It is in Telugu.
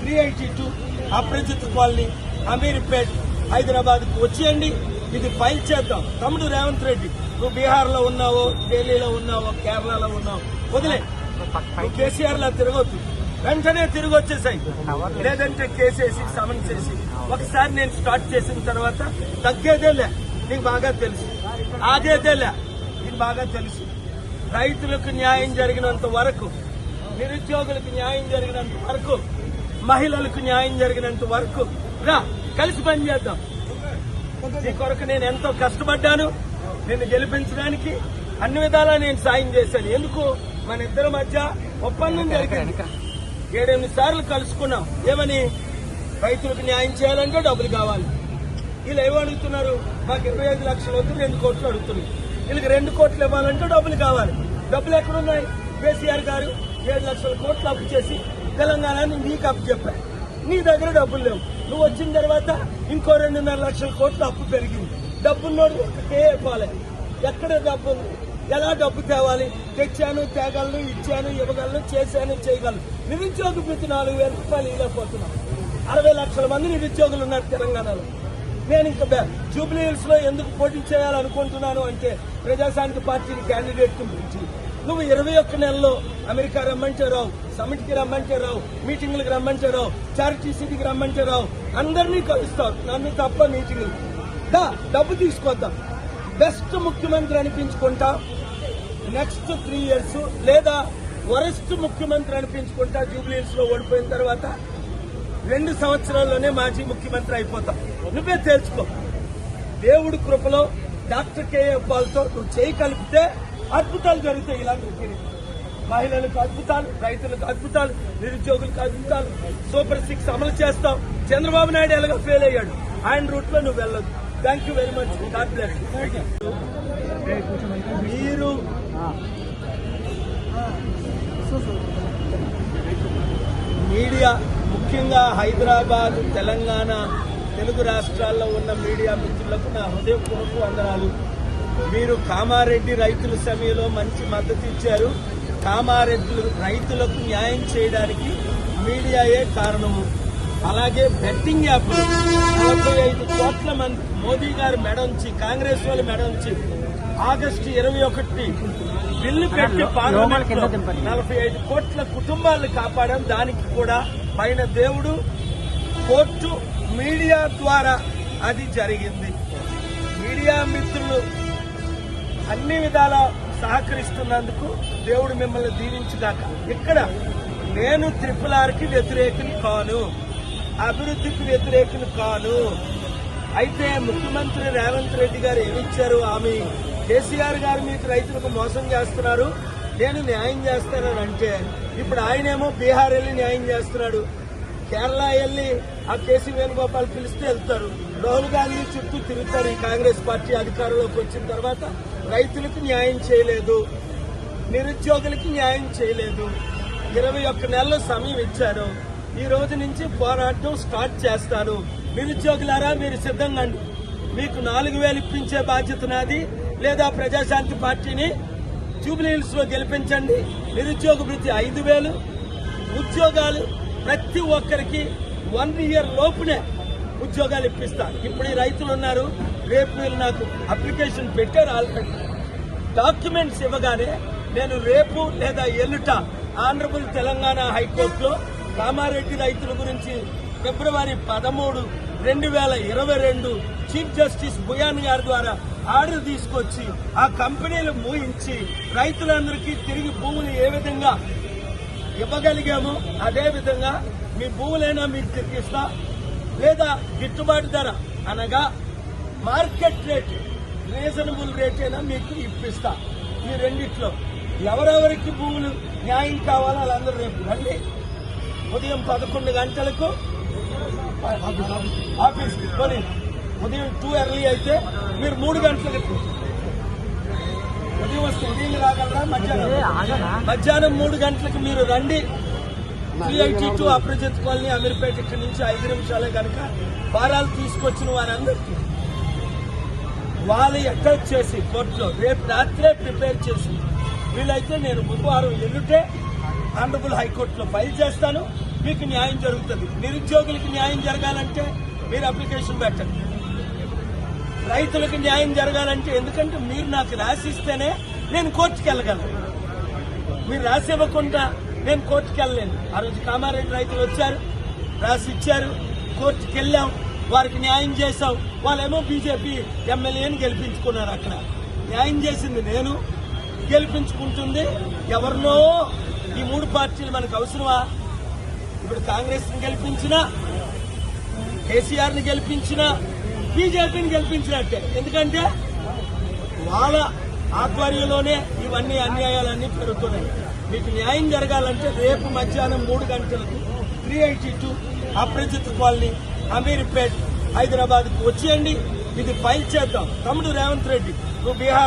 382 అప్రజిత్ కాలనీ, అమీర్పేట్, హైదరాబాద్కు వచ్చేయండి. ఇది ఫైల్ చేద్దాం. తమ్ముడు రేవంత్ రెడ్డి, నువ్వు బీహార్లో ఉన్నావో, ఢిల్లీలో ఉన్నావో, కేరళలో ఉన్నావో వదిలే. నువ్వు కేసీఆర్ లా తిరగొద్దు, వెంటనే తిరిగి వచ్చేసాయి. లేదంటే కేసేసి సమన్ చేసి ఒకసారి నేను స్టార్ట్ చేసిన తర్వాత తగ్గేదేలే, నీకు బాగా తెలుసు. ఆగేదేలే, నీకు బాగా తెలుసు. రైతులకు న్యాయం జరిగినంత వరకు, నిరుద్యోగులకు న్యాయం జరిగినంత వరకు, మహిళలకు న్యాయం జరిగినంత వరకు రా, కలిసి పనిచేద్దాం. నీ కొరకు నేను ఎంతో కష్టపడ్డాను. నిన్ను గెలిపించడానికి అన్ని విధాలా నేను సాయం చేశాను. ఎందుకు? మన ఇద్దరి మధ్య ఒప్పందం జరిగింది. 7-8 సార్లు కలుసుకున్నాం. ఏమని? రైతులకు న్యాయం చేయాలంటే డబ్బులు కావాలి. వీళ్ళు ఏమో అడుగుతున్నారు, మాకు 25 లక్షలు వద్దు, 2 కోట్లు అడుగుతున్నారు. వీళ్ళకి 2 కోట్లు ఇవ్వాలంటే డబ్బులు కావాలి. డబ్బులు ఎక్కడున్నాయి? కేసీఆర్ గారు 7 లక్షల కోట్లు అప్పు చేసి తెలంగాణని నీకు అప్పు చెప్పారు. నీ దగ్గర డబ్బులు లేవు. నువ్వు వచ్చిన తర్వాత ఇంకో 2.5 లక్షల కోట్లు అప్పు పెరిగింది. డబ్బున్నోడు ఒక్కటే ఇవ్వాలి. ఎక్కడ డబ్బు ఉంది? ఎలా డబ్బు తేవాలి? తెచ్చాను, తేగలను, ఇచ్చాను, ఇవ్వగలను, చేశాను, చేయగలను. నిరుద్యోగ వృత్తి 4,000 రూపాయలు ఇవ్వలేకపోతున్నాం. 60 లక్షల మంది నిరుద్యోగులు ఉన్నారు తెలంగాణలో. నేను ఇంకా జూబ్లీ హిల్స్ లో ఎందుకు పోటీ చేయాలనుకుంటున్నాను అంటే, ప్రజాశాంతి పార్టీని క్యాండిడేట్ గురించి. నువ్వు 21 నెలల్లో అమెరికా రమ్మంటే రావు, సమిట్ కి రమ్మంటే రావు, మీటింగ్లకు రమ్మంటే రావు, చారిటీ సిటీకి రమ్మంటే రావు. అందరినీ కలుస్తావు, నన్ను తప్ప మీటింగ్లు. డబ్బు తీసుకొద్దాం. బెస్ట్ ముఖ్యమంత్రి అనిపించుకుంటా నెక్స్ట్ 3 years, లేదా వరస్ట్ ముఖ్యమంత్రి అనిపించుకుంటా జూబ్లీ హిల్స్ లో ఓడిపోయిన తర్వాత 2 సంవత్సరాల్లోనే మాజీ ముఖ్యమంత్రి అయిపోతాం. నువ్వే తేల్చుకో. దేవుడి కృపలో డాక్టర్ కేఏ పాల్తో నువ్వు చేయి కలిపితే అద్భుతాలు జరుగుతాయి. ఇలాంటి మహిళలకు అద్భుతాలు, రైతులకు అద్భుతాలు, నిరుద్యోగులకు అద్భుతాలు. సూపర్ 6 అమలు చేస్తాం. చంద్రబాబు నాయుడు ఎలాగో ఫెయిల్ అయ్యాడు, ఆయన రూట్ లో నువ్వు వెళ్ళదు. Thank you very much. God bless. మీరు మీడియా, ముఖ్యంగా హైదరాబాద్, తెలంగాణ, తెలుగు రాష్ట్రాల్లో ఉన్న మీడియా మిత్రులకు నా హృదయపూర్వక వందనాలు. మీరు కామారెడ్డి రైతుల సమ్మెలో మంచి మద్దతు ఇచ్చారు. కామారెడ్డి రైతులకు న్యాయం చేయడానికి మీడియాయే కారణము. అలాగే బెట్టింగ్ యాప్లు 45 కోట్ల మంది మోదీ గారు మెడంచి, కాంగ్రెస్ వాళ్ళు మెడంచి ఆగస్టు 21 బిల్లు పెట్టి పార్లమెంట్ 45 కోట్ల కుటుంబాలను కాపాడాం. దానికి కూడా పైన దేవుడు, కోర్టు, మీడియా ద్వారా అది జరిగింది. మీడియా మిత్రులు అన్ని విధాల సహకరిస్తున్నందుకు దేవుడు మిమ్మల్ని దీవించుగాక. ఇక్కడ నేను RRRకి వ్యతిరేకులు కాను, అభివృద్ధికి వ్యతిరేకులు కాను. అయితే ముఖ్యమంత్రి రేవంత్ రెడ్డి గారు ఏమిచ్చారు హామీ? కేసీఆర్ గారు మీకు రైతులకు మోసం చేస్తున్నారు, నేను న్యాయం చేస్తానని అంటే, ఇప్పుడు ఆయనేమో బీహార్ వెళ్లి న్యాయం చేస్తున్నాడు. కేరళ వెళ్లి ఆ కేసీ వేణుగోపాల్ పిలిస్తే వెళ్తారు. రాహుల్ గాంధీ చుట్టూ తిరుగుతారు. ఈ కాంగ్రెస్ పార్టీ అధికారంలోకి వచ్చిన తర్వాత రైతులకు న్యాయం చేయలేదు, నిరుద్యోగులకి న్యాయం చేయలేదు. 21 నెలల సమయం ఇచ్చారు. ఈ రోజు నుంచి పోరాటం స్టార్ట్ చేస్తాను. నిరుద్యోగులారా, మీరు సిద్ధంగా అండి. మీకు 4,000 ఇప్పించే బాధ్యత నాది. లేదా ప్రజాశాంతి పార్టీని జూబ్లీ హిల్స్ లో గెలిపించండి. నిరుద్యోగ వృత్తి 5,000, ఉద్యోగాలు ప్రతి ఒక్కరికి 1 year లోపునే ఉద్యోగాలు ఇప్పిస్తారు. ఇప్పుడు ఈ రైతులు ఉన్నారు, రేపు వీళ్ళు నాకు అప్లికేషన్ పెట్టారు. ఆల్రెడీ డాక్యుమెంట్స్ ఇవ్వగానే నేను రేపు లేదా ఎల్లుట ఆనరబుల్ తెలంగాణ హైకోర్టులో కామారెడ్డి రైతుల గురించి ఫిబ్రవరి 13, 2022 చీఫ్ జస్టిస్ బుయాన్ గారి ద్వారా ఆర్డర్ తీసుకొచ్చి ఆ కంపెనీలు మూయించి రైతులందరికీ తిరిగి భూములు ఏ విధంగా ఇవ్వగలిగామో అదే విధంగా మీ భూములైనా మీకు తిరిగిస్తా, లేదా గిట్టుబాటు ధర అనగా మార్కెట్ రేట్, రీజనబుల్ రేట్ అయినా మీకు ఇప్పిస్తా. ఈ రెండిట్లో ఎవరెవరికి భూములు న్యాయం కావాలో వాళ్ళందరూ రేపు రండి. ఉదయం 11 గంటలకు ఆఫీస్ కొని, ఉదయం 2 early అయితే మీరు 3 గంటలకు ఉదయం వస్తే ఉదయం రాగలరా? మధ్యాహ్నం 3 గంటలకు మీరు రండి. 382 అప్రజిత్ కాలనీ, అమీర్పేట. ఇక్కడి నుంచి 5 నిమిషాలే కనుక ఫారాలు తీసుకొచ్చిన వారందరికీ వాళ్ళు అటాచ్ చేసి కోర్టులో రేపు రాత్రే ప్రిపేర్ చేసి, వీలైతే నేను బుధవారం ఎల్లుంటే ఆనరబుల్ హైకోర్టులో ఫైల్ చేస్తాను. మీకు న్యాయం జరుగుతుంది. నిరుద్యోగులకి న్యాయం జరగాలంటే మీరు అప్లికేషన్ పెట్టండి. రైతులకు న్యాయం జరగాలంటే, ఎందుకంటే మీరు నాకు రాసిస్తేనే నేను కోర్టుకు వెళ్ళగలను. మీరు రాసి ఇవ్వకుండా నేను కోర్టుకు వెళ్ళలేను. ఆ రోజు కామారెడ్డి రైతులు వచ్చారు, రాసి ఇచ్చారు, కోర్టుకు వెళ్ళాం, వారికి న్యాయం చేశాం. వాళ్ళేమో బీజేపీ ఎమ్మెల్యేని గెలిపించుకున్నారు. అక్కడ న్యాయం చేసింది నేను, గెలిపించుకుంటుంది ఎవరినో. ఈ మూడు పార్టీలు మనకు అవసరమా? ఇప్పుడు కాంగ్రెస్ ని గెలిపించినా, కేసీఆర్ ని గెలిపించినా, బీజేపీని గెలిపించినట్టే. ఎందుకంటే వాళ్ళ ఆధ్వర్యంలోనే ఇవన్నీ అన్యాయాలన్నీ పెరుగుతున్నాయి. మీకు న్యాయం జరగాలంటే రేపు మధ్యాహ్నం 3 గంటలకు 382 అప్రజిత్ కాలనీ, అమీర్పేట్, హైదరాబాద్కు వచ్చేయండి. ఇది ఫైల్ చేద్దాం. తమ్ముడు రేవంత్ రెడ్డి, నువ్వు బీహార్